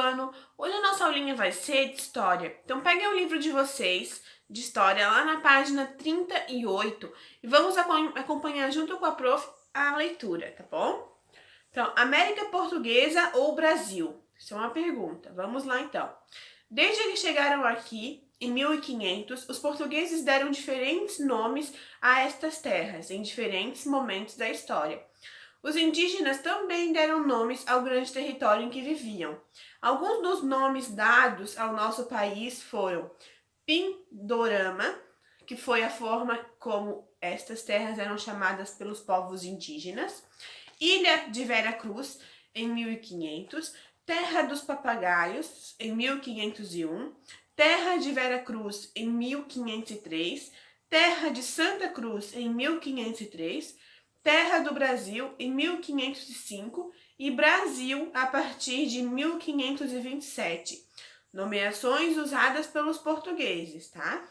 ano. Hoje a nossa aulinha vai ser de história. Então peguem o livro de vocês, de história, lá na página 38 e vamos acompanhar junto com a prof a leitura, tá bom? Então, América Portuguesa ou Brasil? Isso é uma pergunta. Vamos lá então. Desde que chegaram aqui, em 1500, os portugueses deram diferentes nomes a estas terras, em diferentes momentos da história. Os indígenas também deram nomes ao grande território em que viviam. Alguns dos nomes dados ao nosso país foram Pindorama, que foi a forma como estas terras eram chamadas pelos povos indígenas, Ilha de Vera Cruz, em 1500, Terra dos Papagaios, em 1501, Terra de Vera Cruz, em 1503, Terra de Santa Cruz, em 1503, Terra do Brasil, em 1505 e Brasil a partir de 1527. Nomeações usadas pelos portugueses, tá?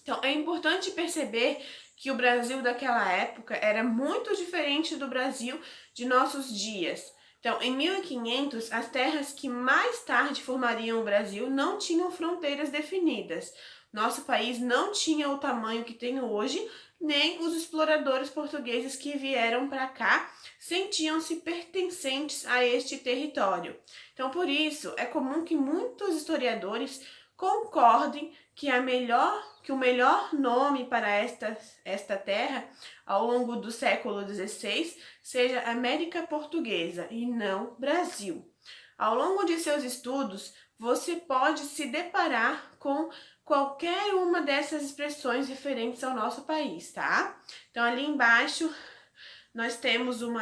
Então, é importante perceber que o Brasil daquela época era muito diferente do Brasil de nossos dias. Então, em 1500, as terras que mais tarde formariam o Brasil não tinham fronteiras definidas. Nosso país não tinha o tamanho que tem hoje, nem os exploradores portugueses que vieram para cá sentiam-se pertencentes a este território. Então, por isso, é comum que muitos historiadores concordem que o melhor nome para esta terra ao longo do século XVI seja América Portuguesa e não Brasil. Ao longo de seus estudos, você pode se deparar com qualquer uma dessas expressões referentes ao nosso país, tá? Então, ali embaixo, nós temos um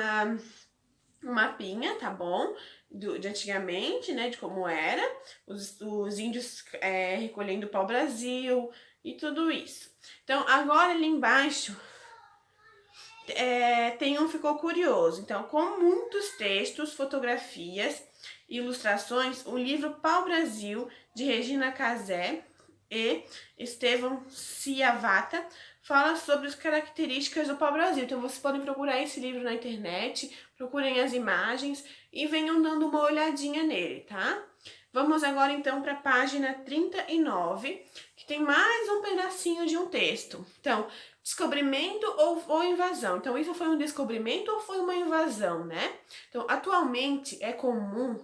mapinha, tá bom? De antigamente, né? De como era, os índios recolhendo pau-brasil e tudo isso. Então, agora ali embaixo tem um ficou curioso. Então, com muitos textos, fotografias e ilustrações, o livro Pau-Brasil, de Regina Casé e Estevão Ciavata, fala sobre as características do pau-brasil. Então, vocês podem procurar esse livro na internet, procurem as imagens e venham dando uma olhadinha nele, tá? Vamos agora, então, para a página 39, que tem mais um pedacinho de um texto. Então, descobrimento ou invasão. Então, isso foi um descobrimento ou foi uma invasão, né? Então, atualmente é comum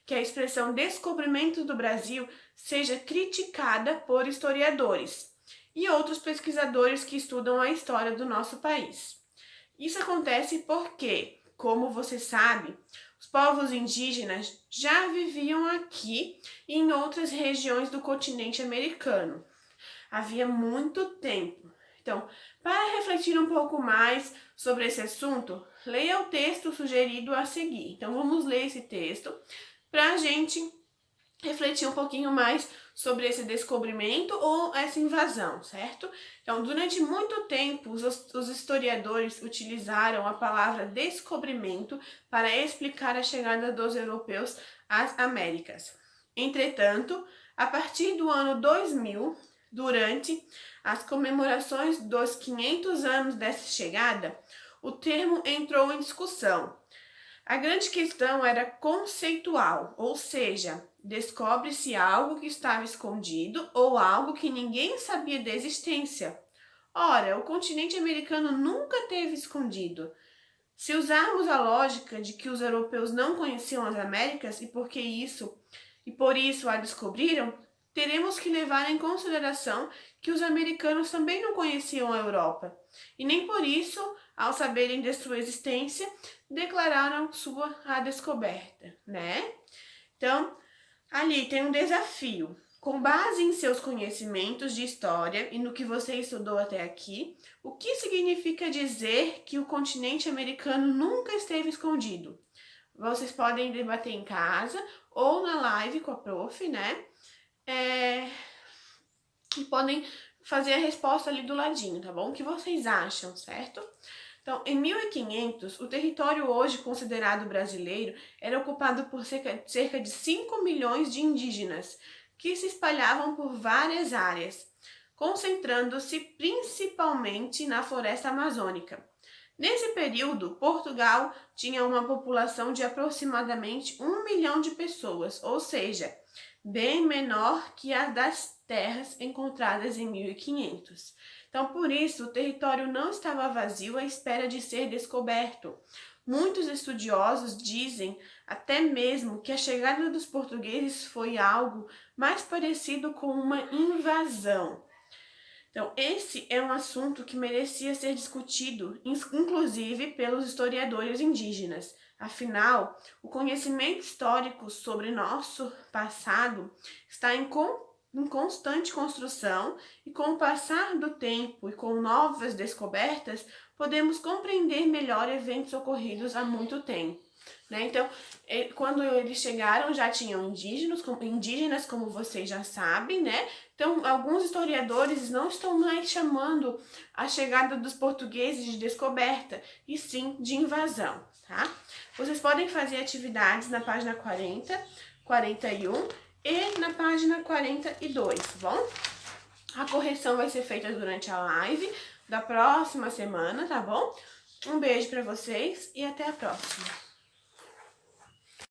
que a expressão descobrimento do Brasil seja criticada por historiadores e outros pesquisadores que estudam a história do nosso país. Isso acontece porque, como você sabe, os povos indígenas já viviam aqui e em outras regiões do continente americano. Havia muito tempo. Então, para refletir um pouco mais sobre esse assunto, leia o texto sugerido a seguir. Então, vamos ler esse texto para a gente refletir um pouquinho mais sobre esse descobrimento ou essa invasão, certo? Então, durante muito tempo, os historiadores utilizaram a palavra descobrimento para explicar a chegada dos europeus às Américas. Entretanto, a partir do ano 2000, durante as comemorações dos 500 anos dessa chegada, o termo entrou em discussão. A grande questão era conceitual, ou seja, descobre-se algo que estava escondido ou algo que ninguém sabia da existência. Ora, o continente americano nunca teve escondido. Se usarmos a lógica de que os europeus não conheciam as Américas e por isso a descobriram, teremos que levar em consideração que os americanos também não conheciam a Europa. E nem por isso, ao saberem de sua existência, declararam a descoberta, né? Então, ali tem um desafio. Com base em seus conhecimentos de história e no que você estudou até aqui, o que significa dizer que o continente americano nunca esteve escondido? Vocês podem debater em casa ou na live com a prof, né? E podem fazer a resposta ali do ladinho, tá bom? O que vocês acham, certo? Então, em 1500, o território hoje considerado brasileiro era ocupado por cerca de 5 milhões de indígenas, que se espalhavam por várias áreas, concentrando-se principalmente na floresta amazônica. Nesse período, Portugal tinha uma população de aproximadamente 1 milhão de pessoas, ou seja, bem menor que a das terras encontradas em 1500. Então, por isso, o território não estava vazio à espera de ser descoberto. Muitos estudiosos dizem até mesmo que a chegada dos portugueses foi algo mais parecido com uma invasão. Então, esse é um assunto que merecia ser discutido, inclusive pelos historiadores indígenas. Afinal, o conhecimento histórico sobre nosso passado está em constante construção e com o passar do tempo e com novas descobertas, podemos compreender melhor eventos ocorridos há muito tempo. Então, quando eles chegaram, já tinham indígenas, como vocês já sabem, né? Então, alguns historiadores não estão mais chamando a chegada dos portugueses de descoberta, e sim de invasão, tá? Vocês podem fazer atividades na página 40, 41 e na página 42, tá bom? A correção vai ser feita durante a live da próxima semana, tá bom? Um beijo para vocês e até a próxima.